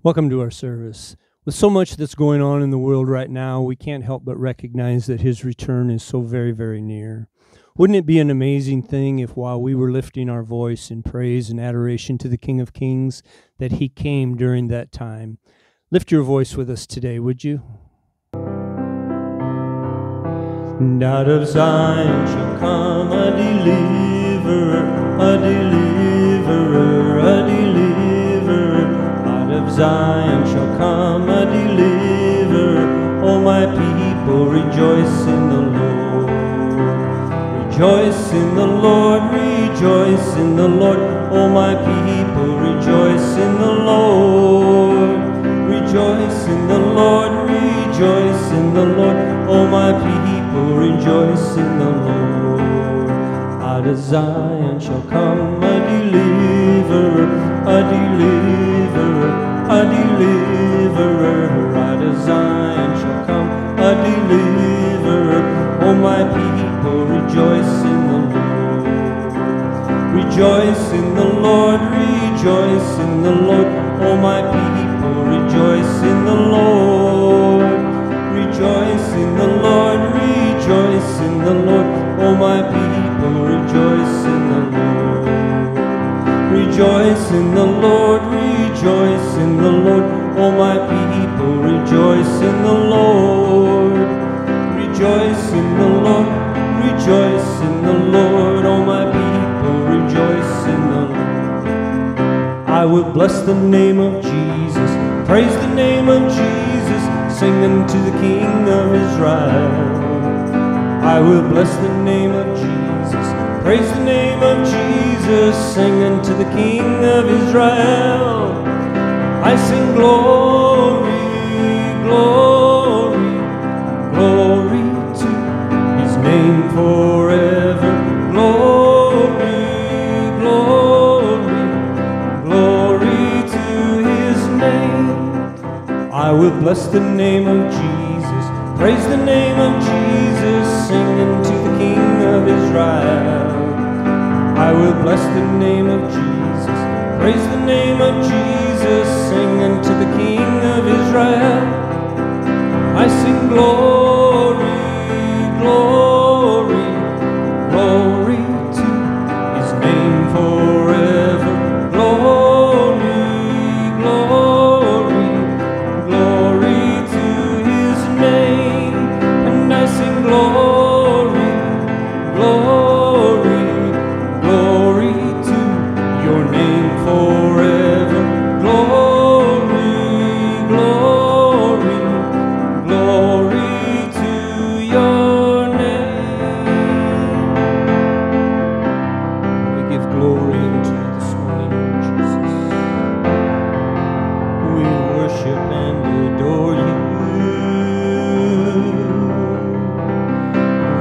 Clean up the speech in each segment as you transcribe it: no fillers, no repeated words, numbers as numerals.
Welcome to our service. With so much that's going on in the world right now, we can't help but recognize that his return is so very, very near. Wouldn't it be an amazing thing if while we were lifting our voice in praise and adoration to the King of Kings, that he came during that time? Lift your voice with us today, would you? And out of Zion shall come a deliverer, a deliverer, a deliverer. Out of Zion shall come a deliverer. Oh, my people, rejoice in the Lord. Rejoice in the Lord, rejoice in the Lord. Oh, my people, rejoice in the Lord. Rejoice in the Lord, rejoice in the Lord. Oh, my people, rejoice in the Lord. Out of Zion shall come a deliverer, a deliverer, a deliverer. Out of Zion shall come a deliverer. Oh, my people, rejoice in the Lord. Rejoice in the Lord, rejoice in the Lord. Oh, my people, rejoice in the Lord. Rejoice in the Lord, rejoice in the Lord. Oh, my people, rejoice in the Lord. Rejoice in the Lord, rejoice in the Lord. Oh, my people, rejoice in the Lord. Rejoice in the Lord, rejoice in the Lord. Oh, my people, rejoice in the Lord. I will bless the name of Jesus, praise the name of Jesus, sing unto the King of Israel. I will bless the name of Jesus, praise the name of Jesus, sing unto the King of Israel. I sing glory, glory, glory to his name forever. Glory, glory, glory to his name. I will bless the name of Jesus, praise the name of Jesus, sing unto the King of Israel. I will bless the name of Jesus, praise the name of Jesus, sing unto the King of Israel. I sing glory, glory, glory to his name forever. Glory, glory, glory to his name. And I sing glory, glory, glory to your name forever. Glory, glory, glory to your name. We give glory unto you this morning, Lord Jesus. We worship and adore you.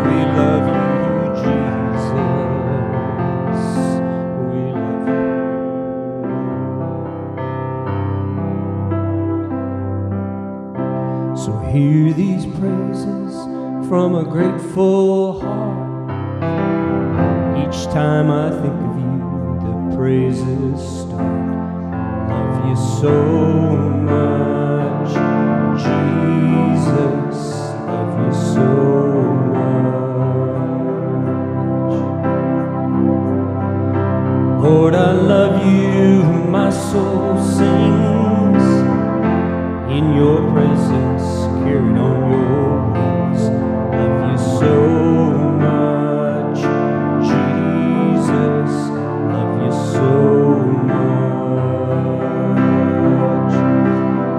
We love you, Jesus. We love you. So hear these praises from a grateful heart. Each time I think of you, the praises start. Love you so much, Jesus. Love you so much. Lord, I love you. My soul sings in your presence, carried on your wings. Love you so much, Jesus. Love you so much.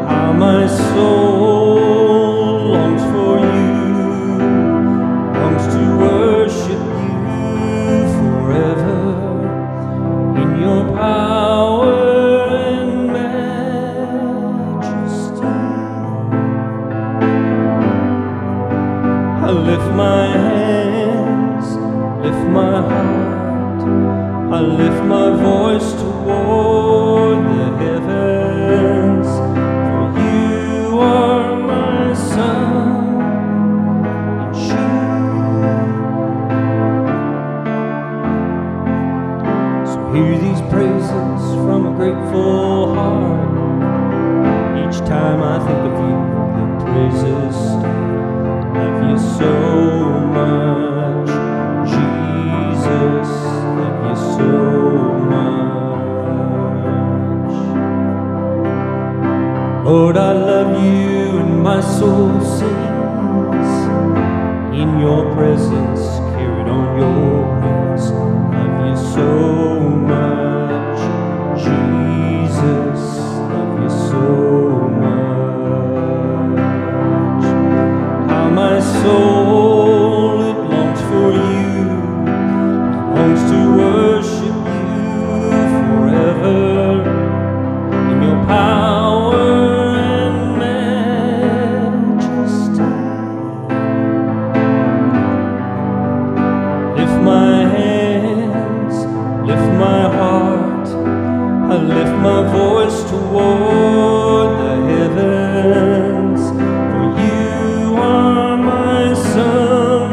How my soul longs for you, longs to worship you forever in your power and majesty. I lift my hands, lift my heart, I lift my voice toward the heavens, for you are Each time I think of you, the praises love you so much. Jesus, love you so much. Lord, I love you and my soul sings. In your presence, carried on your wings, love you so much. Jesus, love you so much. How my soul, it longs for you, longs to worship you forever in your power and majesty. Lift my hands, lift my heart, I lift my voice toward the heavens, for you are my sun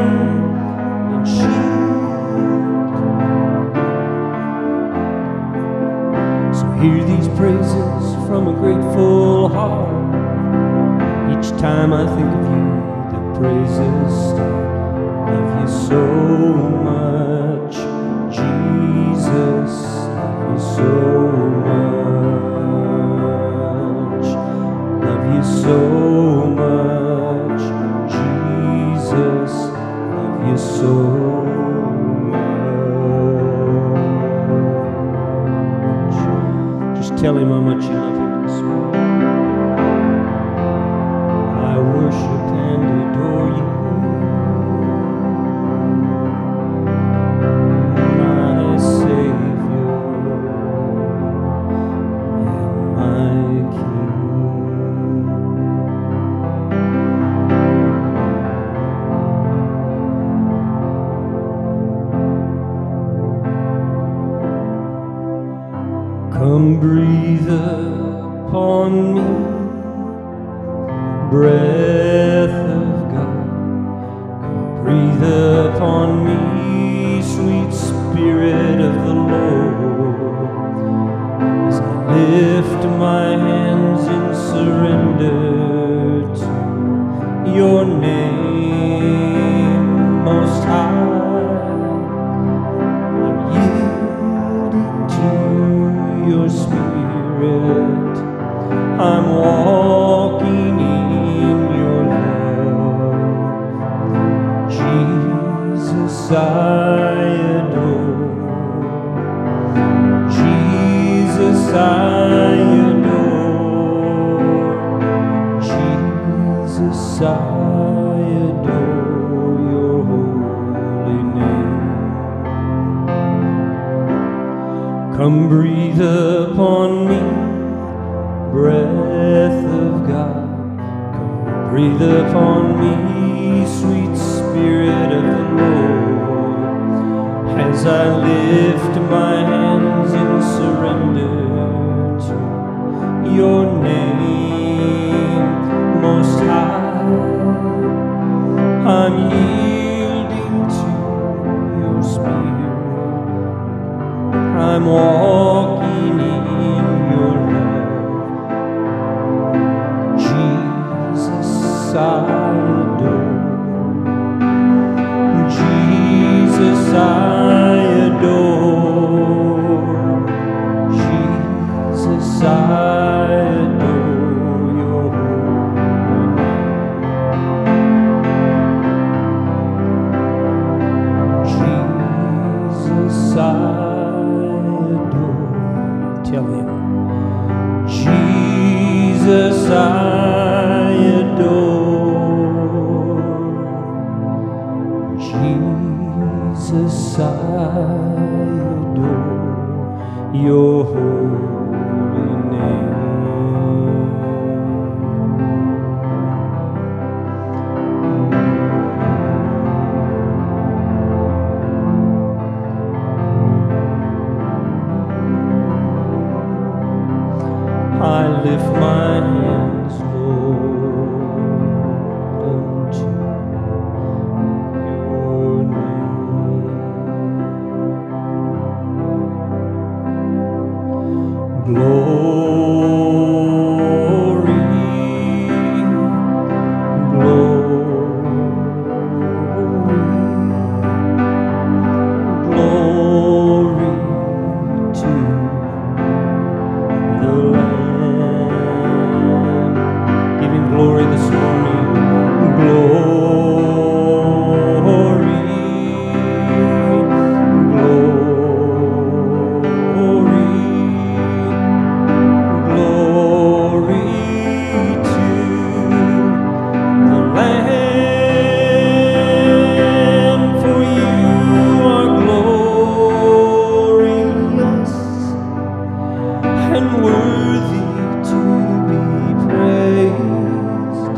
and shield. So hear these praises from a grateful heart. Each time I think of you, the praises start. Love you so much, Jesus, love you so much. Love you so much, Jesus, love you so much. Just tell him how much you love him this morning. I worship and adore you, my Savior and my King. Come breathe upon me, breath of God. Come breathe upon me, sweet Spirit of the Lord, as I lift my hands in surrender to your name most high. I'm yielding to your Spirit, I'm walking in your love. Jesus, I adore. Jesus, I adore. Jesus, I adore your holy name. Come breathe upon me, breath of God. Come breathe upon me, sweet Spirit of the Lord, as I lift my hands in surrender to your name most high. I'm yielding to your Spirit, I'm walking in your love. Jesus, I adore. Jesus, I adore. Jesus, I adore your holy name. Jesus, I adore. Tell him. Jesus, I adore. Jesus, I adore your holy name. I lift my hands, Lord, unto your name. Glory the Lamb. Give him glory this morning. Glory, glory, glory to the Lamb. For you are glorious and worthy to be praised,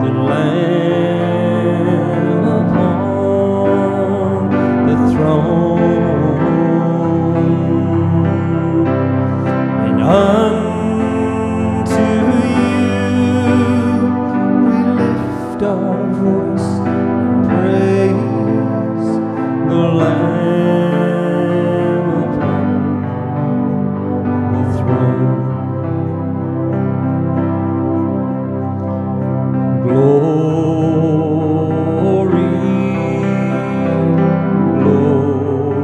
the Lamb upon the throne. And unto you we lift our voice in praise, the Lamb upon the throne. Glory, glory,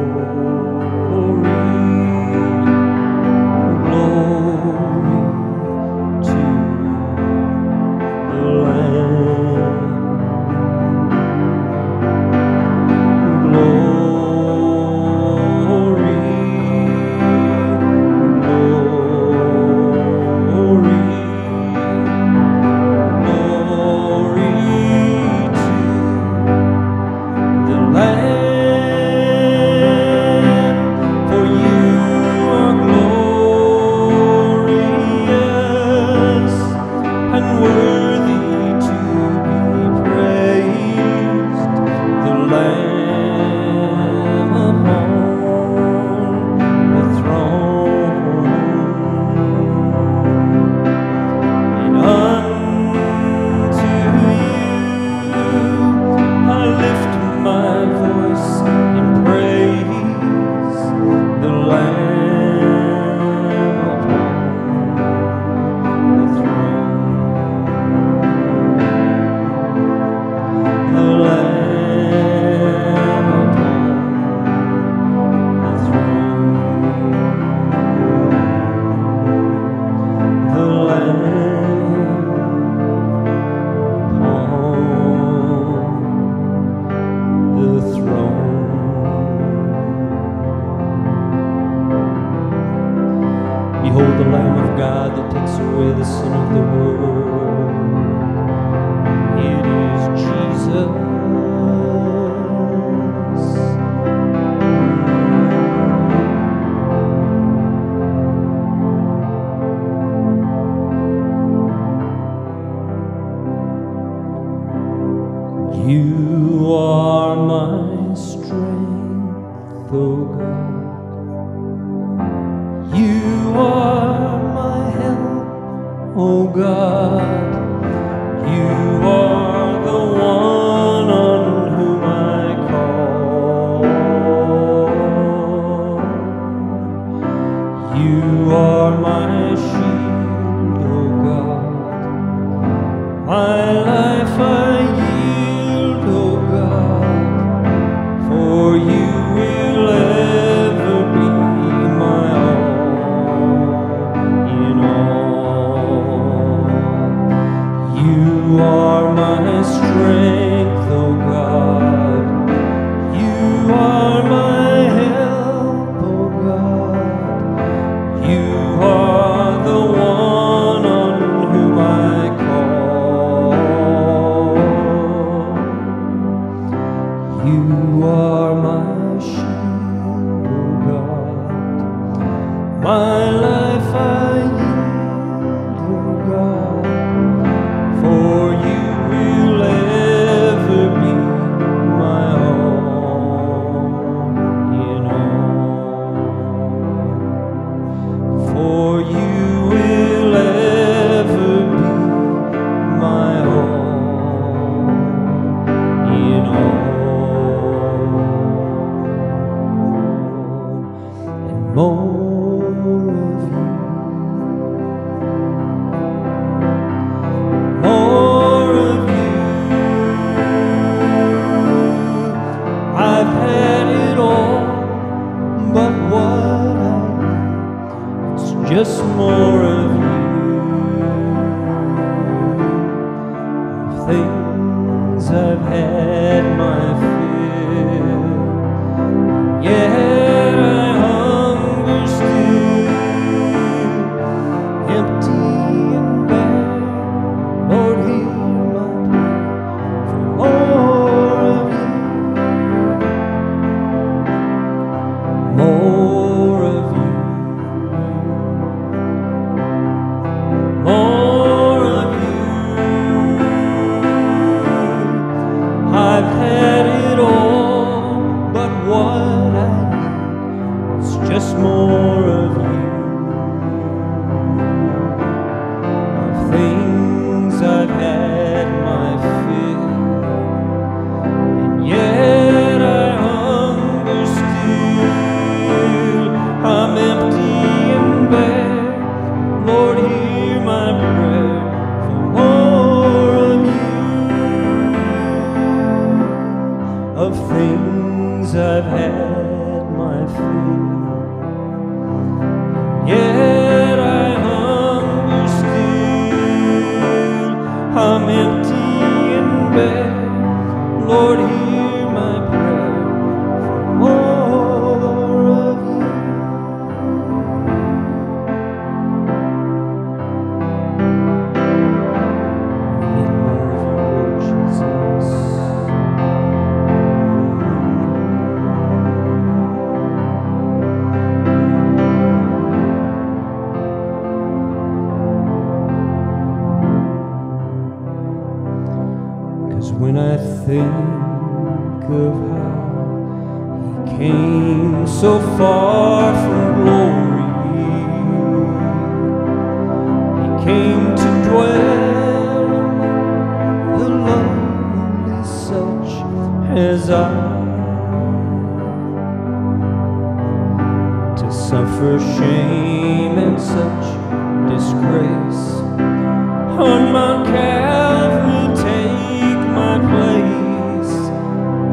glory to the Lamb. Glory, glory, glory to the Lamb. For you are glorious and worthy to be praised, the Lamb upon the throne. And unto you I lift my voice in praise, the Lamb upon the throne. The Lamb upon the throne. The Lamb upon the throne. Behold the Lamb of God that takes away the sin of the world. It is Jesus. You are my strength, O God. You are my help, O God. more of you. Of things I've had my fill, yet I hunger still, empty and bare. Lord, hear my prayer for more of you. More of you, more of you. I've had it all, but what I need is just more of you. Of things I've had my fill, and yet I hunger still. I'm empty and bare. Lord, hear my prayer for more of you. Of things I've had my fill, yet I hunger still. I'm empty and bare. Lord, hear my prayer for more of you. When I think of how He came so far from glory, He came to dwell among the lonely, such as I, to suffer shame and such disgrace on Mount Calvary, take my place.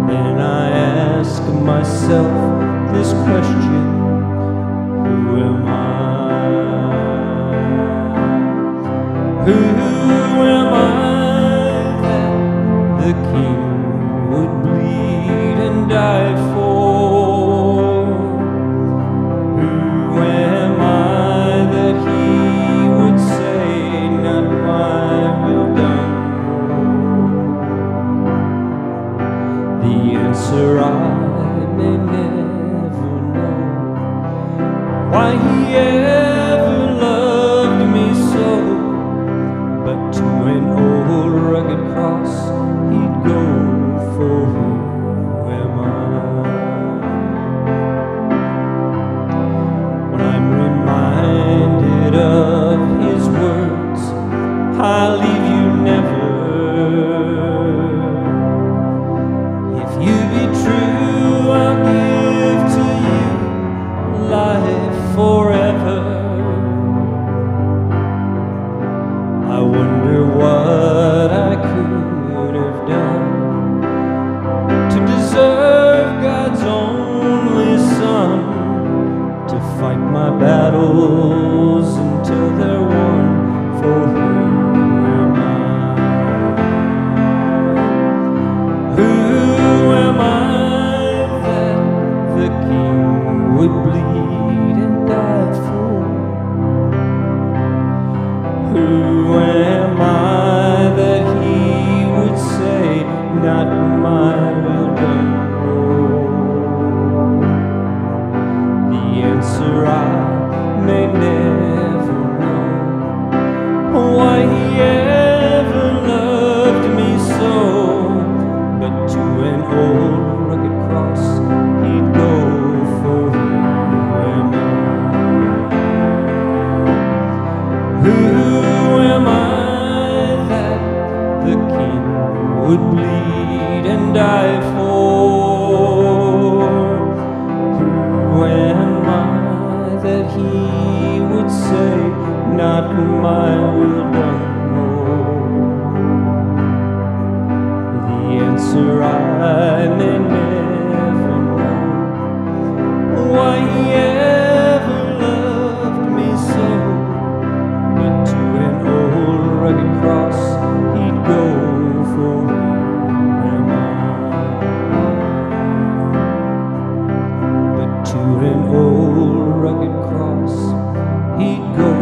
Then I ask myself this question: who am I? Who am I that the King would bleed and die for? Who am I that He would say, not my will done? The answer I may never know, why He ever loved me so, but to an old rugged cross He'd go for. Who am I? When I'm reminded of His words, I'll leave you never. If you be true, I'll give to you life forever. I wonder what I could have done to deserve God's only Son, to fight my battles until they're won. For who am I? Who am I that the King would bleed and die for? Who am I that He would say, not my will done? The answer I may never know, why He ever loved me so, but to an old rugged cross He'd go for. Who am I? Who am I that the King would bleed and die for? Who am I that He would say, not my will done? The answer I may never know, why He ever loved me so, he'd go.